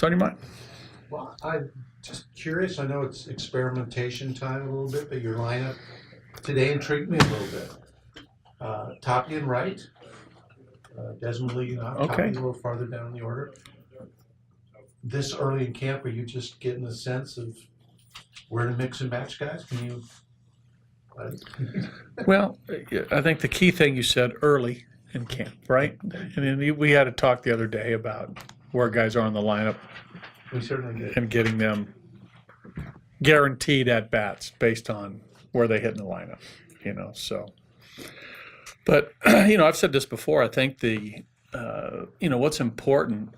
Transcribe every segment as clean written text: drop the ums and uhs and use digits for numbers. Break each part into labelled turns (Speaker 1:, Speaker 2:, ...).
Speaker 1: on your mind?
Speaker 2: Well, I'm just curious. I know it's experimentation time a little bit, but your lineup today intrigued me a little bit. Tapia and right, Desmond leading off.
Speaker 1: Okay.
Speaker 2: Tapia a little farther down the order. This early in camp, are you just getting a sense of where to mix and match guys? Can you?
Speaker 1: Well, I think the key thing you said early in camp, right? And then we had a talk the other day about where guys are in the lineup
Speaker 2: We certainly did.
Speaker 1: and getting them guaranteed at bats based on where they hit in the lineup, so. But, I've said this before. I think what's important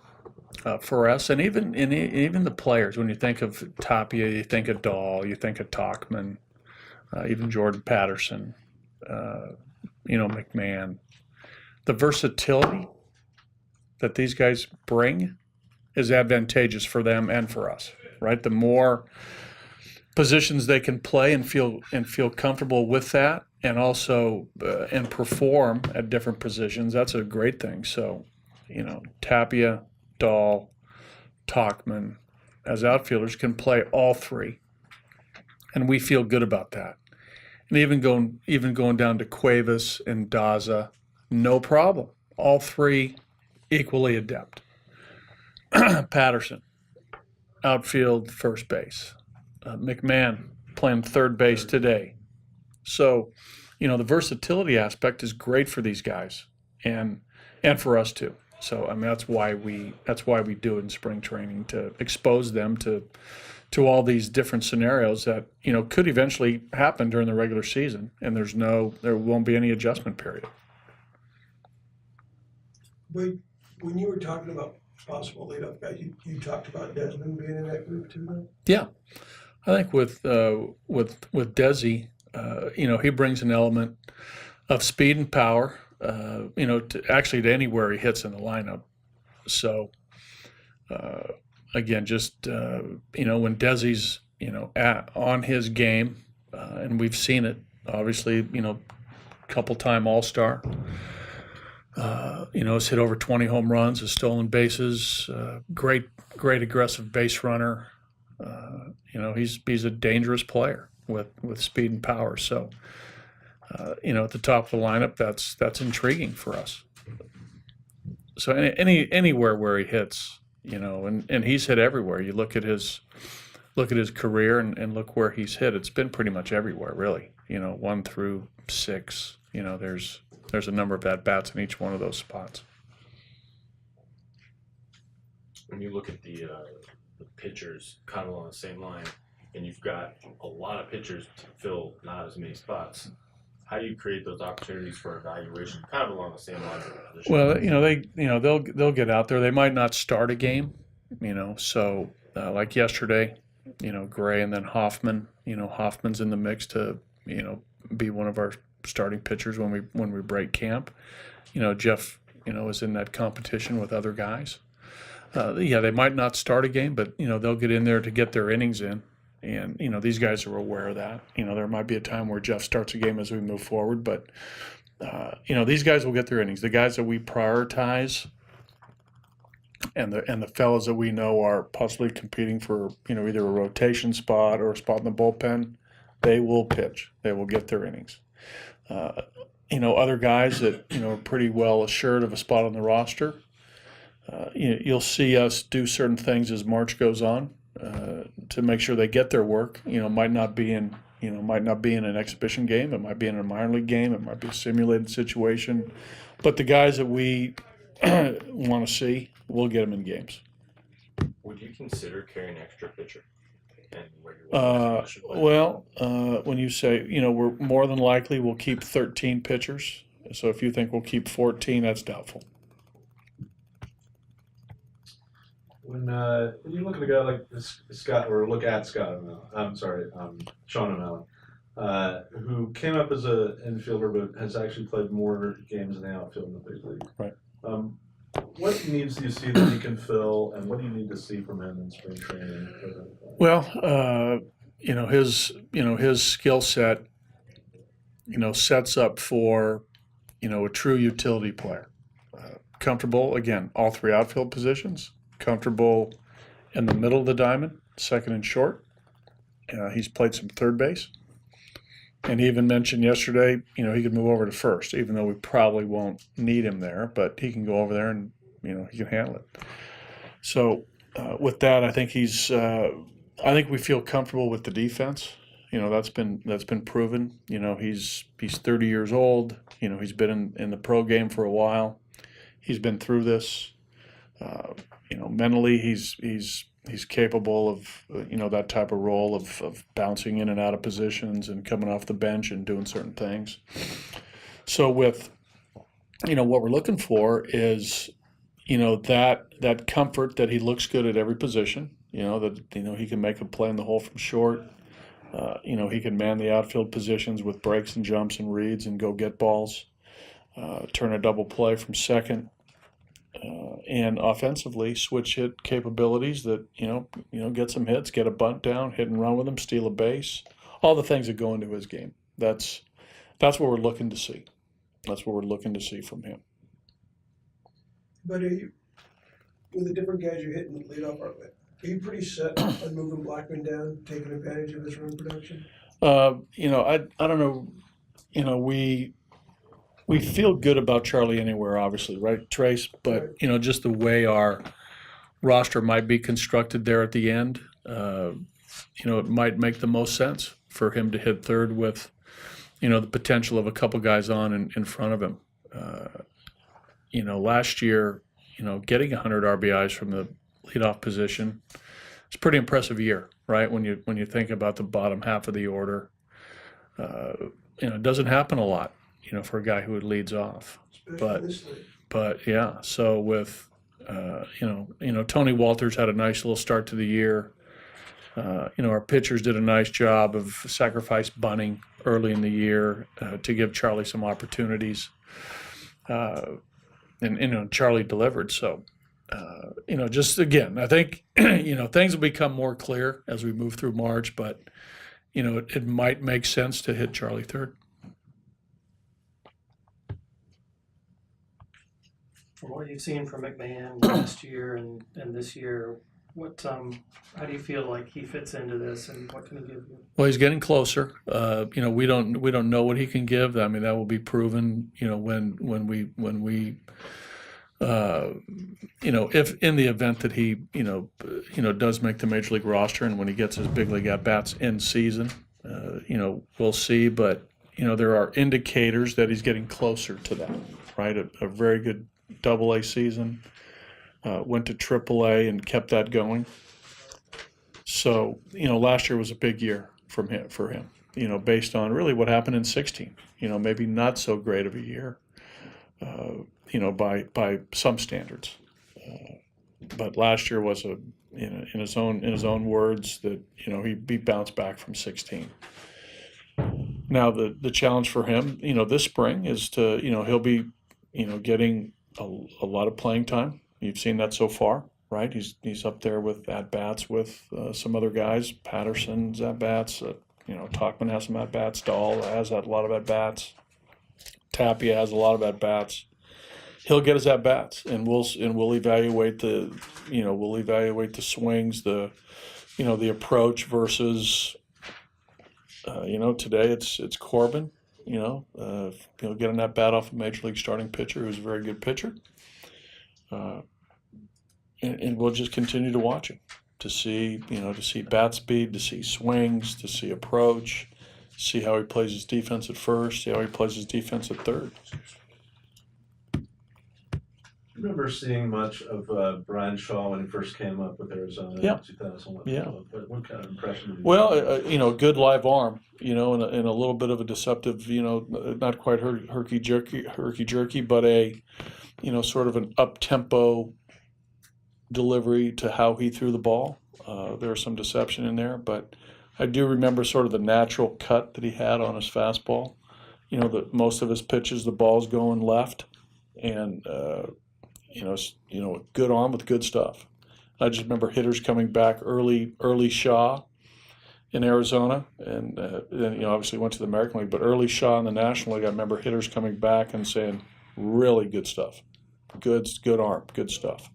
Speaker 1: for us, and even the players, when you think of Tapia, you think of Dahl, you think of Tauchman, even Jordan Patterson, McMahon. The versatility that these guys bring is advantageous for them and for us, right? The more positions they can play and feel comfortable with that, and also and perform at different positions, that's a great thing. So, Tapia, Dahl, Tauchman, as outfielders can play all three, and we feel good about that. And even going down to Cuevas and Daza, no problem. All three equally adept. Patterson, outfield, first base. McMahon playing third base today. So, the versatility aspect is great for these guys, and for us too. So, I mean, that's why we do it in spring training, to expose them to all these different scenarios that could eventually happen during the regular season, and there won't be any adjustment period.
Speaker 3: Wait, when you were talking about possible leadoff guys, you talked about Desmond being in that group too, though?
Speaker 1: Yeah, I think with Desi, he brings an element of speed and power, to anywhere he hits in the lineup. So, again, just when Desi's on his game, and we've seen it, obviously, couple-time All-Star. Has hit over 20 home runs, has stolen bases, great aggressive base runner. He's a dangerous player with speed and power. So, at the top of the lineup, that's intriguing for us. So anywhere where he hits, and he's hit everywhere. You look at his career and look where he's hit. It's been pretty much everywhere, really. 1 through 6. There's a number of at-bats in each one of those spots.
Speaker 4: When you look at the pitchers kind of along the same line, and you've got a lot of pitchers to fill not as many spots, how do you create those opportunities for evaluation kind of along the same lines of the position?
Speaker 1: Well, they'll get out there. They might not start a game, so like yesterday, Gray and then Hoffman. Hoffman's in the mix to be one of our starting pitchers when we break camp. Jeff is in that competition with other guys. They might not start a game, but they'll get in there to get their innings in, and these guys are aware of that. There might be a time where Jeff starts a game as we move forward, but these guys will get their innings. The guys that we prioritize, and the fellows that we know are possibly competing for either a rotation spot or a spot in the bullpen, they will pitch. They will get their innings. Other guys that are pretty well assured of a spot on the roster, you'll see us do certain things as March goes on to make sure they get their work. Might not be in an exhibition game. It might be in a minor league game. It might be a simulated situation. But the guys that we want to see, we'll get them in games.
Speaker 4: Would you consider carrying an extra pitcher?
Speaker 1: When you say, we're more than likely we'll keep 13 pitchers. So if you think we'll keep 14, that's doubtful.
Speaker 5: When you look at a guy like Scott, or look at Scott, Sean O'Malley, who came up as an infielder but has actually played more games in the outfield in the big league.
Speaker 1: Right.
Speaker 5: What needs do you see that he can fill, and what do you need to see from him in spring training?
Speaker 1: Well, his skill set, sets up for, a true utility player. Comfortable, again, all three outfield positions, comfortable in the middle of the diamond, second and short. He's played some third base. And he even mentioned yesterday, he could move over to first, even though we probably won't need him there, but he can go over there and, he can handle it. So with that, I think I think we feel comfortable with the defense. That's been proven. He's 30 years old. He's been in the pro game for a while. He's been through this. Mentally he's capable of that type of role of bouncing in and out of positions and coming off the bench and doing certain things. So with what we're looking for is that comfort that he looks good at every position. That he can make a play in the hole from short. He can man the outfield positions with breaks and jumps and reads and go get balls. Turn a double play from second. And offensively, switch hit capabilities that get some hits, get a bunt down, hit and run with him, steal a base, all the things that go into his game. That's what we're looking to see. That's what we're looking to see from him.
Speaker 3: But are you, with the different guys you're hitting the leadoff, are you pretty set on moving Blackmon down, taking advantage of his run production?
Speaker 1: I don't know. We feel good about Charlie anywhere, obviously, right, Trace? But, just the way our roster might be constructed there at the end, it might make the most sense for him to hit third with, the potential of a couple guys on in front of him. Last year, getting 100 RBIs from the leadoff position, it's a pretty impressive year, right? When you think about the bottom half of the order, it doesn't happen a lot. For a guy who leads off, but yeah. So with, Tony Walters had a nice little start to the year. Our pitchers did a nice job of sacrifice bunting early in the year to give Charlie some opportunities, and Charlie delivered. So, just again, I think things will become more clear as we move through March, but it might make sense to hit Charlie third.
Speaker 6: From what you've seen from McMahon last year and this year, how do you feel like he fits into this, and what can he give you?
Speaker 1: Well, he's getting closer. We don't know what he can give. I mean, that will be proven. When we if in the event that he does make the major league roster, and when he gets his big league at bats in season, we'll see. But there are indicators that he's getting closer to that. Right, a very good Double-A season, went to Triple-A and kept that going. So, last year was a big year for him, based on really what happened in 16. Maybe not so great of a year, by some standards. But last year was in his own words that, he bounced back from 16. Now the challenge for him, this spring is to, he'll be, getting a lot of playing time. You've seen that so far, right? He's up there with at-bats with some other guys. Patterson's at-bats. Tauchman has some at-bats. Dahl has had a lot of at-bats. Tapia has a lot of at-bats. He'll get his at-bats, and we'll evaluate the swings, the approach versus today it's Corbin. He'll get an at-bat off a major league starting pitcher who's a very good pitcher. And we'll just continue to watch him to see bat speed, to see swings, to see approach, see how he plays his defense at first, see how he plays his defense at third.
Speaker 5: Do you remember seeing much of Brian Shaw when he first came up with Arizona in 2011?
Speaker 1: Yeah.
Speaker 5: What kind of impression did you
Speaker 1: Well, good live arm, and a little bit of a deceptive, not quite herky jerky, but a, sort of an up-tempo delivery to how he threw the ball. There was some deception in there, but I do remember sort of the natural cut that he had on his fastball. That most of his pitches, the ball's going left, and a good arm with good stuff. I just remember hitters coming back early Shaw in Arizona, and then obviously went to the American League, but early Shaw in the National League, I remember hitters coming back and saying, really good stuff, good arm, good stuff.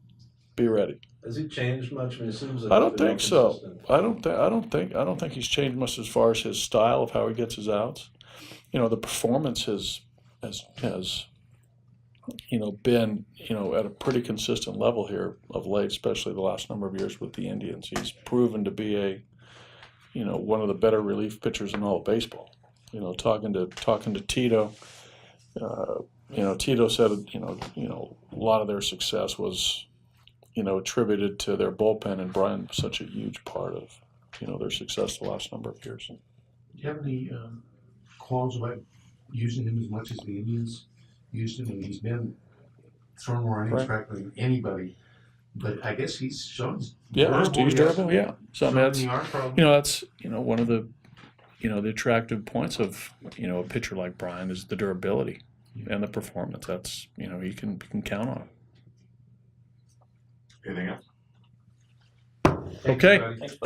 Speaker 1: Be ready.
Speaker 5: Has he changed much? I mean, it seems like
Speaker 1: I don't
Speaker 5: he's been
Speaker 1: think so.
Speaker 5: consistent.
Speaker 1: I don't think he's changed much as far as his style of how he gets his outs. The performance has been, at a pretty consistent level here of late, especially the last number of years with the Indians. He's proven to be one of the better relief pitchers in all of baseball. Talking to Tito, Tito said, a lot of their success was, attributed to their bullpen, and Brian was such a huge part of, their success the last number of years.
Speaker 2: Do you have any qualms about using him as much as the Indians used him? I mean, he's been thrown more innings
Speaker 1: Right.
Speaker 2: practically than anybody, but I guess he's shown he's
Speaker 1: Yeah, he's durable. Yeah, so I mean, that's
Speaker 2: the arm problem.
Speaker 1: that's one of the the attractive points of a pitcher like Brian is the durability and the performance. That's you can count on.
Speaker 4: Anything else?
Speaker 1: Okay,
Speaker 2: everybody.
Speaker 1: thanks.